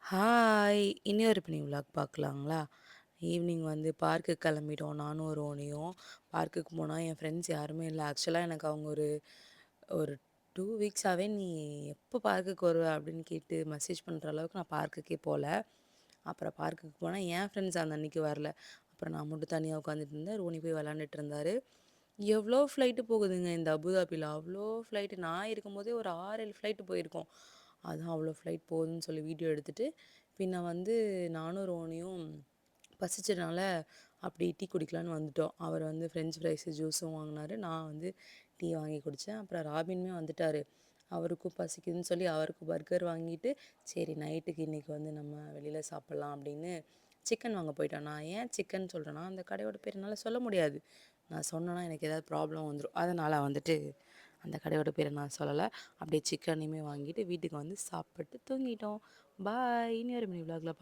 Hi! இனி ஒரு mini vlog பார்க்கலாங்களா? Evening வந்து பார்க்குக்கு கிளம்பிட்டோம். நானும் ரோனியும். பார்க்குக்கு போனா என் ஃப்ரெண்ட்ஸ் யாருமே இல்ல. ஆக்சுவலா எனக்கு அவங்க ஒரு ஒரு 2 வீக்ஸாவே "நீ எப்போ பார்க்குக்கு வருவ?" அப்படின்னு கேட்டு மெசேஜ் பண்ற அளவுக்கு நான் பார்க்குக்கே போல. அப்புறம் பார்க்குக்கு போனா என் ஃப்ரெண்ட்ஸ் அந்த அன்னைக்கு வரல. அப்புறம் நான் மட்டும் தனியா உட்காந்துட்டு இருந்தேன். ரோனி போய் விளையாண்டுட்டு இருந்தாரு. எவ்வளோ ஃப்ளைட்டு போகுதுங்க இந்த அபுதாபில. அவ்வளோ ஃப்ளைட்டு நான் இருக்கும்போதே ஒரு 6, 7 ஃப்ளைட்டு போயிருக்கும். அதான் அவ்வளோ ஃப்ளைட் போகுதுன்னு சொல்லி வீடியோ எடுத்துட்டு, பின்ன வந்து நானும் ரோனியும் பசிச்சதுனால அப்படியே டீ குடிக்கலான்னு வந்துட்டோம். அவர் வந்து ஃப்ரெஞ்ச் ஃப்ரைஸு, ஜூஸும் வாங்குனாரு. நான் வந்து டீ வாங்கி குடிச்சேன். அப்புறம் ராபினுமே வந்துட்டாரு. அவருக்கும் பசிக்குதுன்னு சொல்லி அவருக்கு பர்கர் வாங்கிட்டு, சரி நைட்டுக்கு இன்னைக்கு வந்து நம்ம வெளியில சாப்பிடலாம் அப்படின்னு சிக்கன் வாங்க போயிட்டோம். நான் ஏன் சிக்கன் சொல்றேன்னா, அந்த கடையோட பேர் என்னால சொல்ல முடியாது. நான் சொன்னேன்னா எனக்கு ஏதாவது ப்ராப்ளம் வந்துரும். அதனால வந்துட்டு அந்த கடையோட பேர நான் சொல்லல. அப்படியே சிக்கனையுமே வாங்கிட்டு வீட்டுக்கு வந்து சாப்பிட்டு தூங்கிட்டோம். பாய். இனி ஒரு மினி விலாக்ல